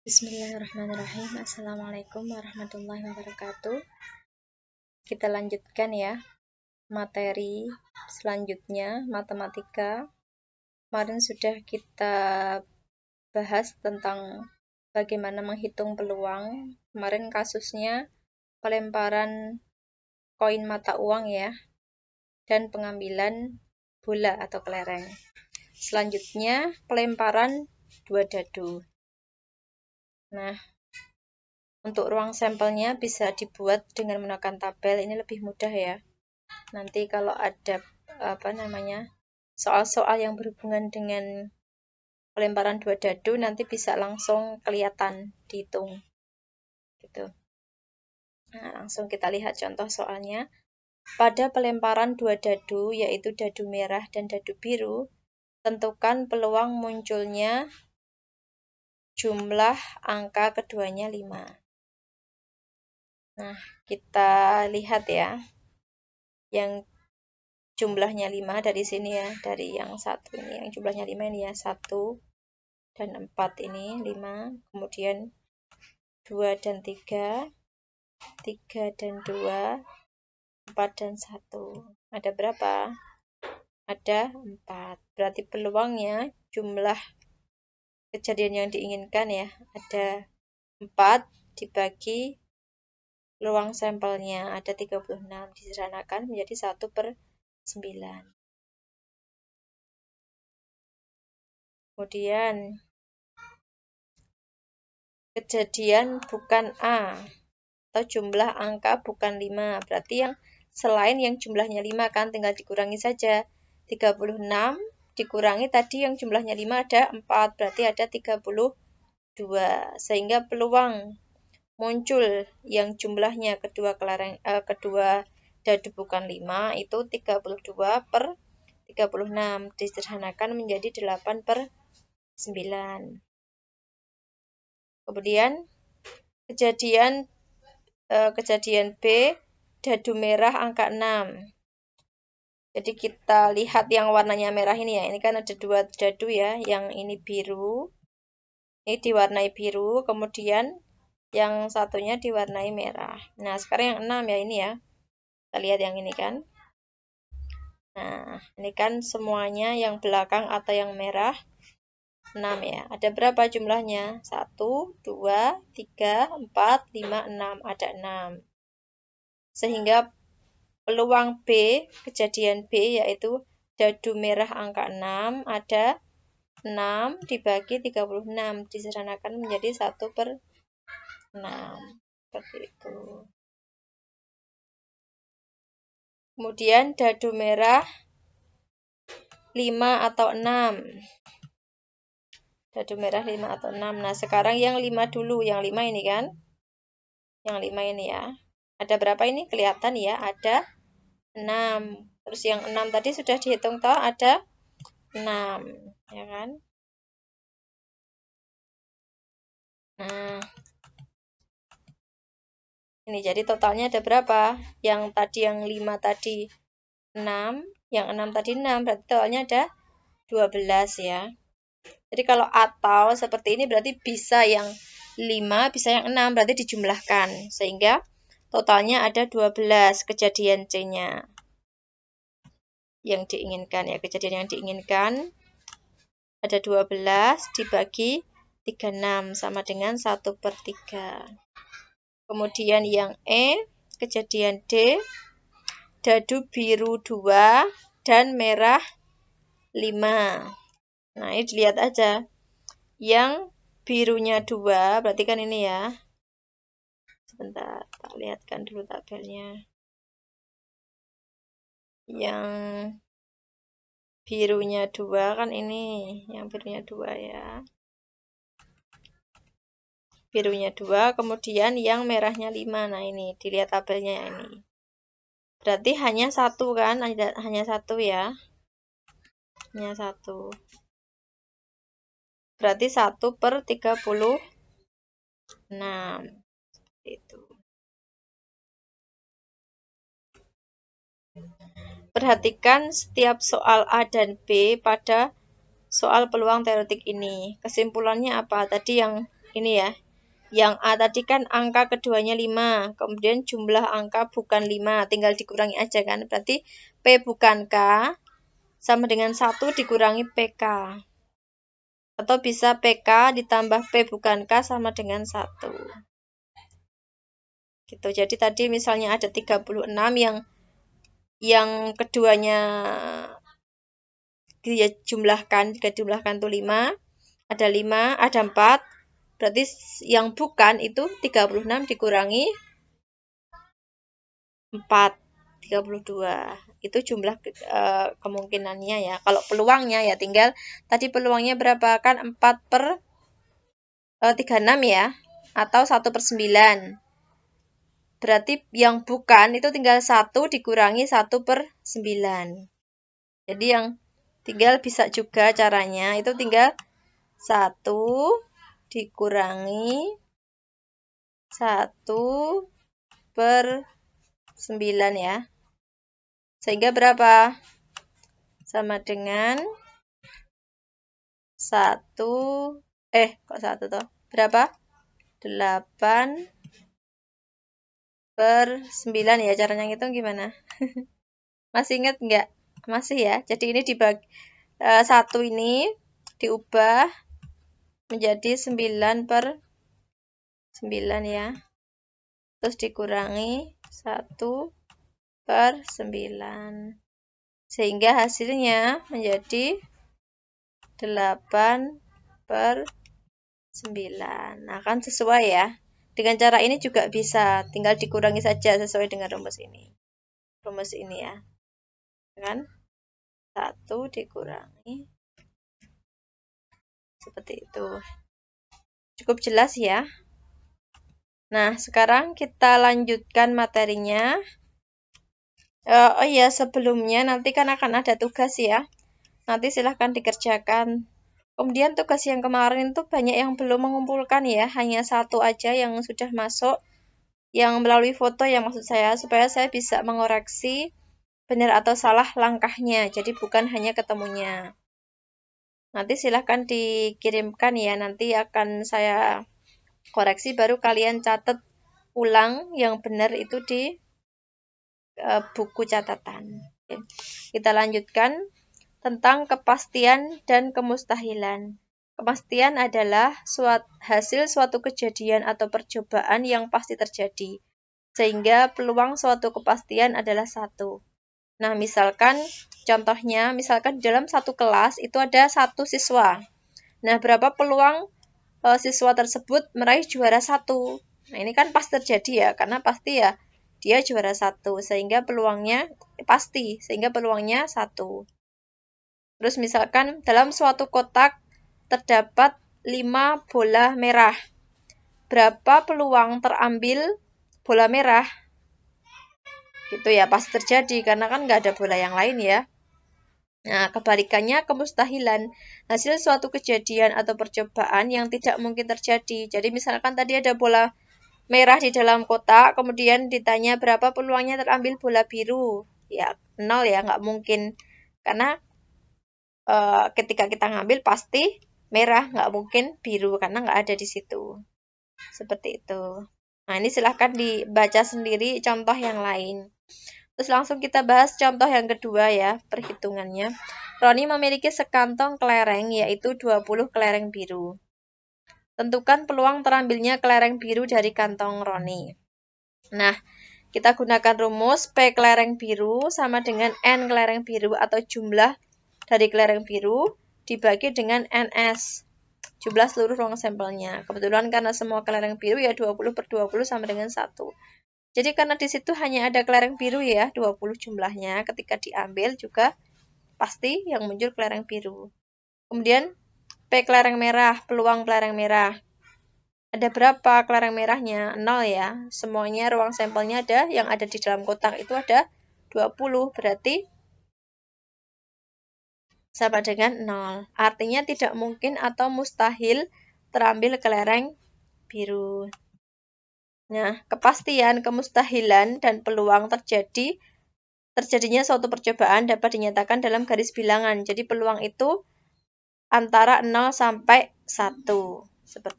Bismillahirrahmanirrahim. Assalamualaikum warahmatullahi wabarakatuh. Kita lanjutkan ya materi selanjutnya, matematika. Kemarin sudah kita bahas tentang bagaimana menghitung peluang. Kemarin kasusnya pelemparan koin mata uang ya, dan pengambilan bola atau kelereng. Selanjutnya pelemparan dua dadu. Nah, untuk ruang sampelnya bisa dibuat dengan menggunakan tabel, ini lebih mudah ya. Nanti kalau ada soal-soal yang berhubungan dengan pelemparan dua dadu nanti bisa langsung kelihatan dihitung. Gitu. Nah, langsung kita lihat contoh soalnya. Pada pelemparan dua dadu, yaitu dadu merah dan dadu biru, tentukan peluang munculnya jumlah angka keduanya 5. Nah, kita lihat ya. Yang jumlahnya 5 dari sini ya, dari yang satu ini, yang jumlahnya 5 ini ya, 1 dan 4 ini 5, kemudian 2 dan 3, 3 dan 2, 4 dan 1. Ada berapa? Ada 4. Berarti peluangnya jumlah kejadian yang diinginkan ya, ada 4 dibagi peluang sampelnya, ada 36, disederhanakan menjadi 1/9. Kemudian kejadian bukan A atau jumlah angka bukan 5. Berarti yang selain yang jumlahnya 5 kan tinggal dikurangi saja. 36 dikurangi tadi yang jumlahnya 5 ada 4. Berarti ada 32. Sehingga peluang muncul yang jumlahnya kedua dadu bukan 5 itu 32/36. Disederhanakan menjadi 8/9. Kemudian kejadian B, dadu merah angka 6. Jadi kita lihat yang warnanya merah ini ya. Ini kan ada 2 dadu ya, yang ini biru. Ini diwarnai biru, kemudian yang satunya diwarnai merah. Nah, sekarang yang 6 ya ini ya. Kita lihat yang ini kan. Nah, ini kan semuanya yang belakang atau yang merah 6 ya. Ada berapa jumlahnya? 1, 2, 3, 4, 5, 6. Ada 6. Sehingga peluang B, kejadian B yaitu dadu merah angka 6 ada 6 dibagi 36. Disederhanakan menjadi 1/6. Seperti itu. Kemudian dadu merah 5 atau 6. Dadu merah 5 atau 6. Nah, sekarang yang 5 dulu. Yang 5 ini kan. Yang 5 ini ya. Ada berapa ini? Kelihatan ya. Ada 6. Terus yang 6 tadi sudah dihitung toh? Ada 6. Ya kan? Nah. Ini jadi totalnya ada berapa? Yang tadi yang 5 tadi 6. Yang 6 tadi 6. Berarti totalnya ada 12 ya. Jadi kalau atau seperti ini berarti bisa yang 5, bisa yang 6, berarti dijumlahkan. Sehingga totalnya ada 12 kejadian C-nya. Yang diinginkan ya, kejadian yang diinginkan ada 12 dibagi 36 sama dengan 1/3. Kemudian yang E, kejadian D, dadu biru 2 dan merah 5. Nah, ini dilihat aja. Yang birunya 2, berarti kan ini ya. Sebentar, tak lihatkan dulu tabelnya. Yang birunya 2 kan ini. Yang birunya 2 ya. Birunya 2, kemudian yang merahnya 5. Nah, ini, dilihat tabelnya ini. Berarti hanya 1 kan? Hanya 1 ya. Hanya 1. Berarti 1/36. Itu. Perhatikan setiap soal A dan B pada soal peluang teoretik ini. Kesimpulannya apa? Tadi yang ini ya. Yang A tadi kan angka keduanya 5, kemudian jumlah angka bukan 5, tinggal dikurangi aja kan. Berarti P bukan K sama dengan 1 dikurangi PK. Atau bisa PK ditambah P bukan K sama dengan 1. Gitu. Jadi tadi misalnya ada 36 yang keduanya dia jumlahkan, jika jumlahkan tuh 5, ada 5, ada 4. Berarti yang bukan itu 36 dikurangi 4, 32. Itu jumlah kemungkinannya ya. Kalau peluangnya ya tinggal, tadi peluangnya berapa kan? 4/36 ya. Atau 1/9. Berarti yang bukan itu tinggal 1 dikurangi 1/9. Jadi yang tinggal bisa juga caranya itu tinggal 1 dikurangi 1/9 ya. Sehingga berapa? Sama dengan 1, kok 1 toh? Berapa? 8/9 ya, caranya ngitung gimana? Masih ingat nggak? Masih ya. Jadi ini dibagi 1 ini diubah menjadi 9/9 ya. Terus dikurangi 1/9. Sehingga hasilnya menjadi 8/9. Nah, kan sesuai ya. Dengan cara ini juga bisa, tinggal dikurangi saja sesuai dengan rumus ini. Rumus ini ya. Kan? 1 dikurangi. Seperti itu. Cukup jelas ya. Nah, sekarang kita lanjutkan materinya. Oh iya, sebelumnya nanti kan akan ada tugas ya. Nanti silahkan dikerjakan. Kemudian tugas yang kemarin itu banyak yang belum mengumpulkan ya. Hanya 1 aja yang sudah masuk. Yang melalui foto yang maksud saya. Supaya saya bisa mengoreksi benar atau salah langkahnya. Jadi bukan hanya ketemunya. Nanti silahkan dikirimkan ya. Nanti akan saya koreksi. Baru kalian catat ulang yang benar itu di buku catatan. Oke. Kita lanjutkan tentang kepastian dan kemustahilan. Kepastian adalah hasil suatu kejadian atau percobaan yang pasti terjadi, sehingga peluang suatu kepastian adalah 1. Nah, misalkan contohnya, misalkan dalam satu kelas itu ada 1 siswa. Nah, berapa peluang siswa tersebut meraih juara 1? Nah, ini kan pasti terjadi ya, karena pasti ya dia juara 1, sehingga peluangnya pasti, sehingga peluangnya 1. Terus misalkan dalam suatu kotak terdapat 5 bola merah. Berapa peluang terambil bola merah? Gitu ya, pasti terjadi, karena kan nggak ada bola yang lain ya. Nah, kebalikannya kemustahilan, hasil suatu kejadian atau percobaan yang tidak mungkin terjadi. Jadi misalkan tadi ada bola merah di dalam kotak, kemudian ditanya berapa peluangnya terambil bola biru. Ya, 0 ya, nggak mungkin. Karena ketika kita ngambil pasti merah, nggak mungkin biru, karena nggak ada di situ. Seperti itu. Nah, ini silahkan dibaca sendiri contoh yang lain. Terus langsung kita bahas contoh yang kedua ya, perhitungannya. Roni memiliki sekantong kelereng, yaitu 20 kelereng biru. Tentukan peluang terambilnya kelereng biru dari kantong Roni. Nah, kita gunakan rumus P kelereng biru sama dengan N kelereng biru atau jumlah dari kelereng biru dibagi dengan NS. Jumlah seluruh ruang sampelnya. Kebetulan karena semua kelereng biru ya 20/20 sama dengan 1. Jadi karena di situ hanya ada kelereng biru ya, 20 jumlahnya. Ketika diambil juga pasti yang muncul kelereng biru. Kemudian P kelereng merah, peluang kelereng merah. Ada berapa kelereng merahnya? 0 ya. Semuanya ruang sampelnya ada, yang ada di dalam kotak itu ada 20. Berarti sama dengan 0. Artinya tidak mungkin atau mustahil terambil kelereng biru. Nah, kepastian, kemustahilan, dan peluang terjadinya suatu percobaan dapat dinyatakan dalam garis bilangan. Jadi peluang itu antara 0 sampai 1. Seperti